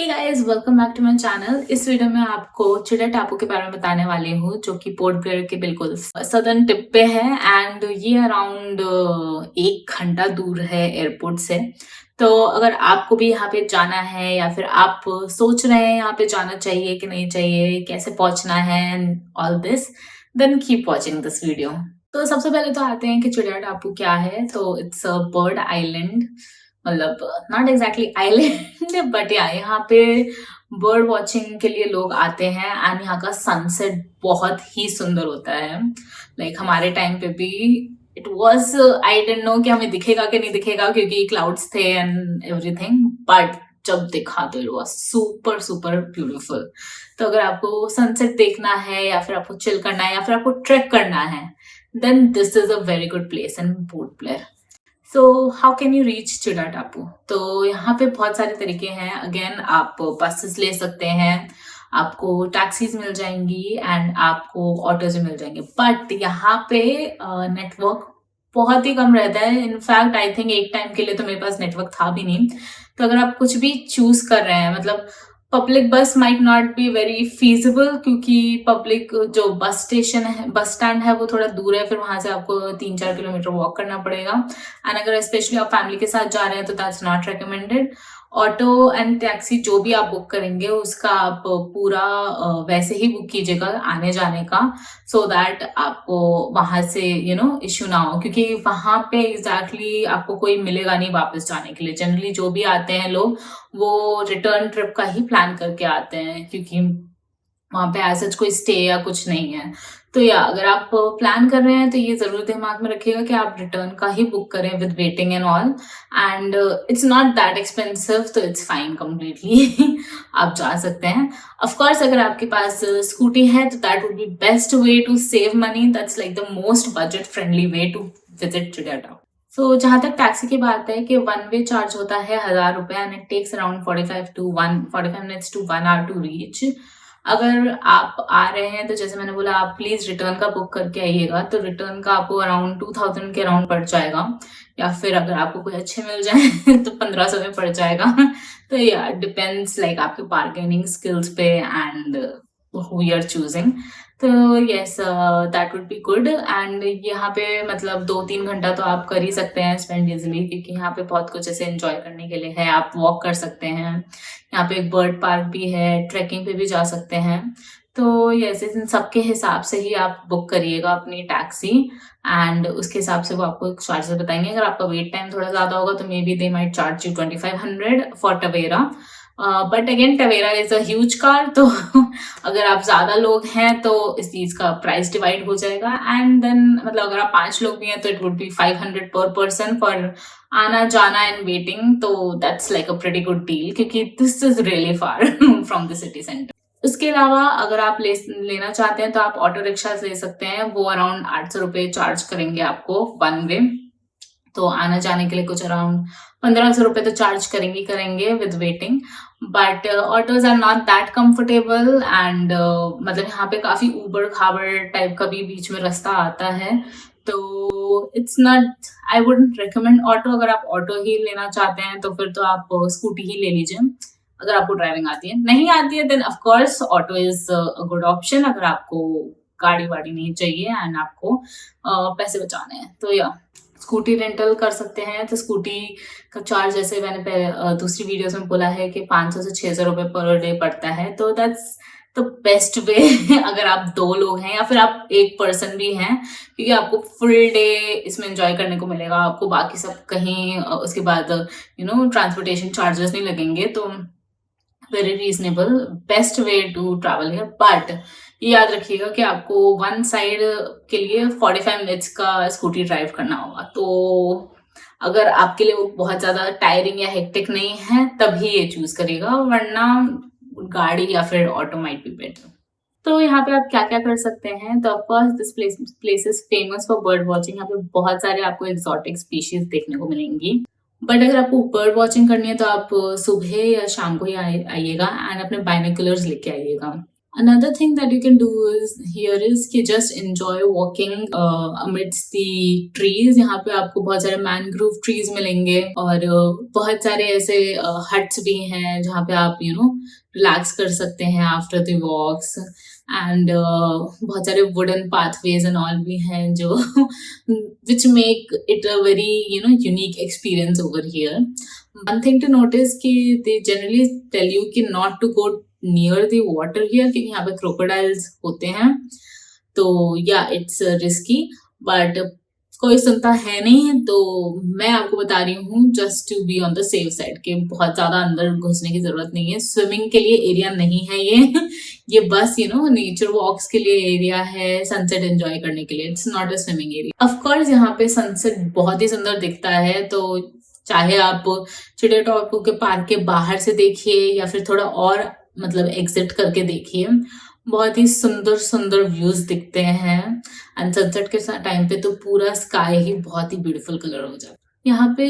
Hey guys, welcome back to my channel. इस video में आपको चिड़ा टापू के बारे में बताने वाली हूँ, जो कि पोर्ट ब्लेयर के बिल्कुल सदर्न टिप पे है एंड ये अराउंड 1 घंटा दूर है एयरपोर्ट से। तो अगर आपको भी यहाँ पे जाना है या फिर आप सोच रहे हैं यहाँ पे जाना चाहिए कि नहीं चाहिए, कैसे पहुंचना है and all this, then keep watching this video. तो सबसे पहले तो आते हैं कि चिड़िया टापू क्या है। तो इट्स अ बर्ड आइलैंड, मतलब नॉट एग्जैक्टली आइलैंड बट या यहाँ पे बर्ड वॉचिंग के लिए लोग आते हैं एंड यहाँ का सनसेट बहुत ही सुंदर होता है। लाइक हमारे टाइम पे भी it was, I didn't know कि हमें दिखेगा कि नहीं दिखेगा क्योंकि क्लाउड्स थे एंड एवरीथिंग, बट जब देखा तो it was super super beautiful. तो अगर आपको सनसेट देखना है या फिर आपको चिल करना है या फिर आपको ट्रैक करना है, then this is a very good place in Port Blair. So how can you reach Chidiya Tapu? तो यहाँ पे बहुत सारे तरीके हैं। अगेन आप बसेस ले सकते हैं, आपको टैक्सीज मिल जाएंगी एंड आपको ऑटोज मिल जाएंगे, बट यहाँ पे नेटवर्क बहुत ही कम रहता है। इनफैक्ट आई थिंक एक टाइम के लिए तो मेरे पास नेटवर्क था भी नहीं। तो अगर आप कुछ भी चूज कर रहे हैं, मतलब पब्लिक बस might not be very feasible क्योंकि पब्लिक जो बस स्टेशन है, बस स्टैंड है, वो थोड़ा दूर है, फिर वहां से आपको 3-4 किलोमीटर वॉक करना पड़ेगा। एंड अगर स्पेशली आप फैमिली के साथ जा रहे हैं तो that's not recommended. Auto and taxi जो भी आप बुक करेंगे उसका आप पूरा वैसे ही बुक कीजिएगा आने जाने का, सो दैट आपको वहां से इश्यू ना हो, क्योंकि वहां पे एग्जैक्टली आपको कोई मिलेगा नहीं वापस जाने के लिए। जनरली जो भी आते हैं लोग वो रिटर्न ट्रिप का ही प्लान करके आते हैं, क्योंकि वहां पे ऐसा कोई स्टे या कुछ नहीं है। तो या अगर आप प्लान कर रहे हैं तो ये जरूर दिमाग में रखिएगा कि आप रिटर्न का ही बुक करें with waiting and all. And it's not that expensive, तो इट्स फाइन कम्प्लीटली आप जा सकते हैं। ऑफ कोर्स अगर आपके पास स्कूटी है तो that would be best way to save money. That's like the most budget friendly way to visit Chidiya town. So जहां तक टैक्सी की बात है कि 1 वे चार्ज होता है 1000 रुपए and it takes around 45 minutes to 1 hour to reach. अगर आप आ रहे हैं तो जैसे मैंने बोला, आप प्लीज रिटर्न का बुक करके आइएगा, तो रिटर्न का आपको अराउंड 2000 के अराउंड पड़ जाएगा, या फिर अगर आपको कोई अच्छे मिल जाए तो 1500 में पड़ जाएगा। तो या डिपेंड्स लाइक आपके बार्गेनिंग स्किल्स पे and who you are choosing. तो yes, that would be good. And यहाँ पे मतलब 2-3 घंटा तो आप कर ही सकते हैं स्पेंड इजिली, क्योंकि यहाँ पे बहुत कुछ ऐसे एंजॉय करने के लिए है। आप वॉक कर सकते हैं, यहाँ पे एक बर्ड पार्क भी है, ट्रैकिंग पे भी जा सकते हैं। तो यस, इन सबके हिसाब से ही आप बुक करिएगा अपनी टैक्सी एंड उसके हिसाब से वो आपको चार्जेस बताएंगे। अगर आपका वेट टाइम थोड़ा ज्यादा होगा तो may be they might charge you 2500 for Tavera. But again Tavera is a huge car, तो अगर आप ज्यादा लोग हैं तो इस चीज का प्राइस डिवाइड हो जाएगा। एंड देन मतलब अगर आप 5 लोग भी हैं तो इट वुड बी 500 पर पर्सन फॉर आना जाना एंड वेटिंग। तो that's like a pretty good deal, क्योंकि this is really far from the city centre. उसके अलावा अगर आप लेना चाहते हैं तो आप ऑटो रिक्शा ले सकते हैं। वो अराउंड 800 रुपए चार्ज करेंगे आपको 1 वे। तो आने जाने के लिए कुछ अराउंड 1500 रुपए तो चार्ज करेंगे with waiting. But autos are not that comfortable and मतलब यहाँ पे काफी उबड़ खाबड़ टाइप का भी बीच में रास्ता आता है। तो it's not, I wouldn't recommend auto. अगर आप ऑटो ही लेना चाहते हैं तो फिर तो आप स्कूटी ही ले लीजिए, अगर आपको ड्राइविंग आती है। नहीं आती है then of course auto is a good option, अगर आपको गाड़ी वाड़ी नहीं चाहिए एंड आपको पैसे बचाने हैं। तो या स्कूटी रेंटल कर सकते हैं। तो स्कूटी का चार्ज जैसे मैंने दूसरी वीडियोस में बोला है कि 500 से 600 रुपए पर डे पड़ता है। तो दैट्स द बेस्ट वे अगर आप 2 लोग हैं या फिर आप एक पर्सन भी हैं, क्योंकि आपको फुल डे इसमें एंजॉय करने को मिलेगा। आपको बाकी सब कहीं उसके बाद ट्रांसपोर्टेशन चार्जेस नहीं लगेंगे। तो very reasonable, best way to travel है। बट ये याद रखिएगा कि आपको वन साइड के लिए 45 मिनट्स का स्कूटी ड्राइव करना होगा। तो अगर आपके लिए वो बहुत ज्यादा टायरिंग या हेक्टिक नहीं है तभी ये चूज करिएगा, वरना गाड़ी या फिर ऑटो माइट बी बेटर। तो यहाँ पे आप क्या क्या कर सकते हैं? तो of course this place is famous for bird watching. यहाँ पे बहुत सारे आपको एक्सोटिक स्पीशीज देखने को मिलेंगी। बट अगर आपको बर्ड वॉचिंग करनी है तो आप सुबह या शाम को ही आइएगा एंड अपने बाइनोकुलर्स लेके आइएगा। Another thing that you can do is here is कि just enjoy walking amidst the trees. यहाँ पे आपको बहुत सारे मैनग्रोव ट्रीज मिलेंगे और बहुत सारे ऐसे हट्स भी हैं जहाँ पे आप रिलैक्स कर सकते हैं आफ्टर द वॉक्स एंड बहुत सारे वुडन पाथवेज एंड ऑल भी हैं जो which make it a very unique experience over here. One thing to notice कि दे जनरली टेल यू कि not to go near the water here क्योंकि यहाँ पे क्रोकोडाइल्स होते हैं. तो या इट्स रिस्की बट कोई सुनता है नहीं तो मैं आपको बता रही हूँ just to be on the safe side कि बहुत ज्यादा अंदर घुसने की जरूरत नहीं है. स्विमिंग के लिए एरिया नहीं है ये बस नेचर वॉक्स के लिए एरिया है, सनसेट एंजॉय करने के लिए. It's not a swimming area. Of course यहाँ पे सनसेट बहुत ही सुंदर दिखता है तो चाहे आप चिड़िया टापू के पार्क के बाहर से देखिए या फिर थोड़ा और मतलब एग्जिट करके देखिए, बहुत ही सुंदर सुंदर व्यूज दिखते हैं एंड सनसेट के टाइम पे तो पूरा स्काई ही बहुत ही ब्यूटीफुल कलर हो जाता है. यहाँ पे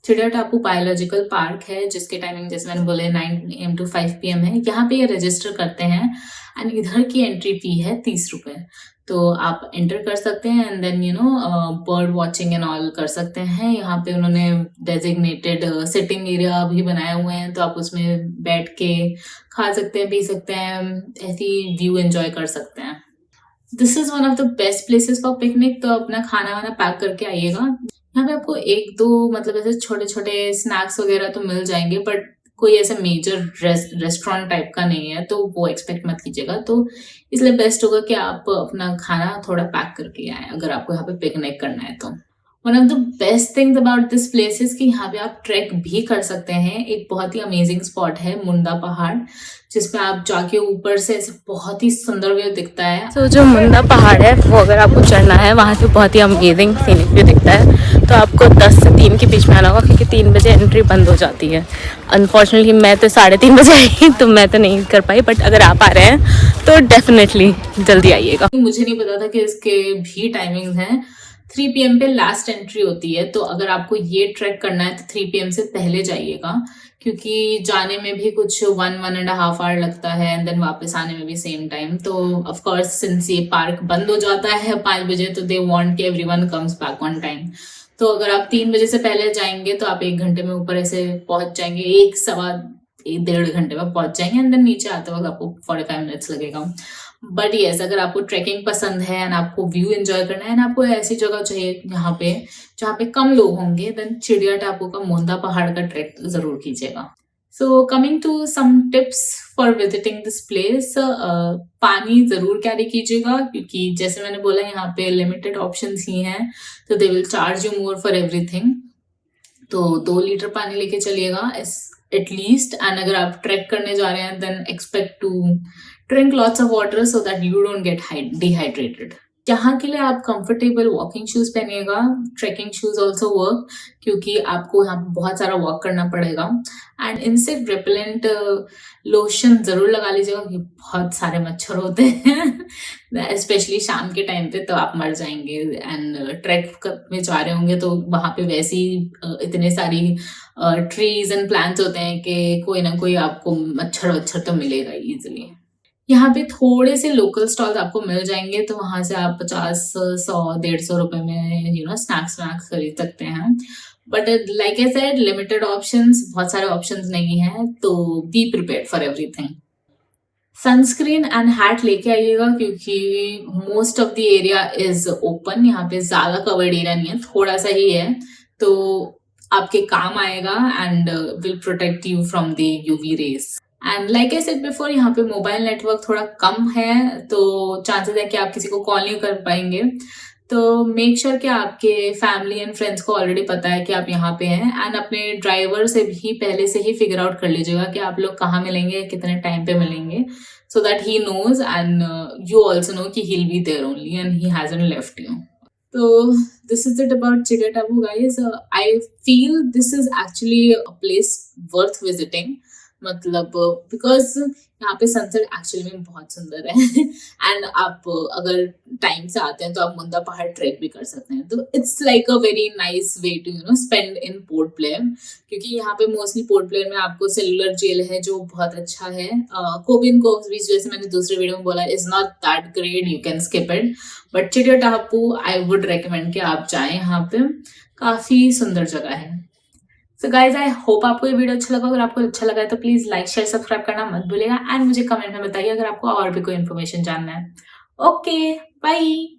चिड़िया टापू बायोलॉजिकल पार्क है जिसके टाइमिंग जैसे मैंने बोले 9 AM to 5 PM है. यहाँ पे ये रजिस्टर करते हैं एंड इधर की एंट्री फी है 30 रुपए. तो आप एंटर कर सकते हैं and then bird watching and all कर सकते हैं. यहाँ पे उन्होंने डेजिग्नेटेड सिटिंग एरिया भी बनाए हुए हैं तो आप उसमें बैठ के खा सकते हैं, पी सकते हैं, ऐसी व्यू एंजॉय कर सकते हैं. This is one of the best places for picnic. तो अपना खाना वाना पैक करके आइएगा. यहाँ पे आपको एक दो मतलब ऐसे छोटे छोटे स्नैक्स वगैरह तो मिल जाएंगे बट कोई ऐसा मेजर रेस्टोरेंट टाइप का नहीं है तो वो एक्सपेक्ट मत कीजिएगा. तो इसलिए बेस्ट होगा कि आप अपना खाना थोड़ा पैक करके आए अगर आपको यहाँ पे पिकनिक करना है तो. One of the best things about this place is कि यहाँ पे आप ट्रैक भी कर सकते हैं. एक बहुत ही अमेजिंग स्पॉट है मुंडा पहाड़ जिसपे आप जाके ऊपर से ऐसे बहुत ही सुंदर व्यू दिखता है. तो जो मुंडा पहाड़ है वो अगर आपको चढ़ना है वहाँ से बहुत ही अमेजिंग सीनिक व्यू दिखता है. तो आपको 10 से 3 के बीच में आना होगा क्योंकि 3 बजे एंट्री बंद हो जाती है. अनफॉर्चुनेटली मैं तो 3:30 बजे आई तो मैं तो नहीं कर पाई बट अगर आप आ रहे हैं तो डेफिनेटली जल्दी आइएगा. मुझे नहीं पता था कि इसके भी टाइमिंग्स हैं. 3 PM पे लास्ट एंट्री होती है तो अगर आपको ये ट्रैक करना है तो 3 PM से पहले जाइएगा क्योंकि जाने में भी कुछ 1.5 आवर लगता है एंड देन वापस आने में भी सेम टाइम. तो ऑफ कोर्स सिंस ये पार्क बंद हो जाता है 5 बजे तो दे वांट कि everyone comes back on time. तो अगर आप 3 बजे से पहले जाएंगे तो आप 1 घंटे में ऊपर ऐसे पहुंच जाएंगे, 1.25 घंटे में पहुंच जाएंगे एंड देन नीचे आते वक्त आपको 45 मिनट्स लगेगा. बट यस अगर आपको ट्रैकिंग पसंद है एंड आपको व्यू एंजॉय करना है एंड आपको ऐसी जगह चाहिए जहाँ पे कम लोग होंगे देन चिड़िया टापू का मुंडा पहाड़ का ट्रैक जरूर कीजिएगा. So coming to some tips for visiting this place. पानी जरूर कैरी कीजिएगा क्योंकि जैसे मैंने बोला यहाँ पे लिमिटेड ऑप्शंस ही हैं तो they will charge you more for everything. तो 2 लीटर पानी लेके चलिएगा एटलीस्ट. एंड अगर आप ट्रैक करने जा रहे हैं then expect to drink lots of water so that you don't get dehydrated. यहाँ के लिए आप कंफर्टेबल वॉकिंग शूज पहनिएगा. ट्रैकिंग शूज ऑल्सो वर्क क्योंकि आपको यहाँ पे बहुत सारा वॉक करना पड़ेगा. एंड इंसेक्ट रिपेलेंट लोशन जरूर लगा लीजिएगा क्योंकि बहुत सारे मच्छर होते हैं स्पेशली शाम के टाइम पे तो आप मर जाएंगे. एंड ट्रैक में जा रहे होंगे तो वहां पे वैसे ही इतने सारी ट्रीज एंड प्लांट्स होते हैं कि कोई ना कोई आपको मच्छर तो मिलेगा इजिली. यहाँ पे थोड़े से लोकल स्टॉल्स आपको मिल जाएंगे तो वहां से आप 50, 100, 150 रुपए में स्नैक्स खरीद सकते हैं. But like I said limited options, बहुत सारे ऑप्शंस नहीं है तो be prepared for everything. Sunscreen and hat लेके आइएगा क्योंकि most of the area is open. यहाँ पे ज्यादा कवर्ड एरिया नहीं है, थोड़ा सा ही है तो आपके काम आएगा and will protect you from the UV rays. And like I said before यहाँ पे मोबाइल नेटवर्क थोड़ा कम है तो चांसेस है कि आप किसी को कॉल नहीं कर पाएंगे. तो मेक श्योर कि आपके फैमिली एंड फ्रेंड्स को ऑलरेडी पता है कि आप यहाँ पे हैं एंड अपने ड्राइवर से भी पहले से ही फिगर आउट कर लीजिएगा कि आप लोग कहाँ मिलेंगे, कितने टाइम पे मिलेंगे so that he knows and you also know कि he'll be there only and he hasn't left you. So this is it about Chidiya Tapu guys. I feel this is actually a place worth visiting. मतलब because यहाँ पे sunset actually में बहुत सुंदर है and आप अगर टाइम से आते हैं तो आप मुंदा पहाड़ ट्रेक भी कर सकते हैं, तो it's like a very nice way to spend in Port Blair, क्योंकि यहाँ पे मोस्टली पोर्ट ब्लेयर में आपको सेलुलर जेल है जो बहुत अच्छा है। कोबिन कोव्स बीच जैसे मैंने दूसरे वीडियो में बोला is not that great, you can skip it, but चिड़िया टापू आई वुड रिकमेंड कि आप जाएं, यहाँ पे काफी सुंदर जगह है। सो गाइज आई होप आपको ये वीडियो अच्छा लगा। अगर आपको अच्छा लगा है तो प्लीज लाइक शेयर सब्सक्राइब करना मत भूलिएगा एंड मुझे कमेंट में बताइए अगर आपको और भी कोई इन्फॉर्मेशन जानना है। Okay, bye.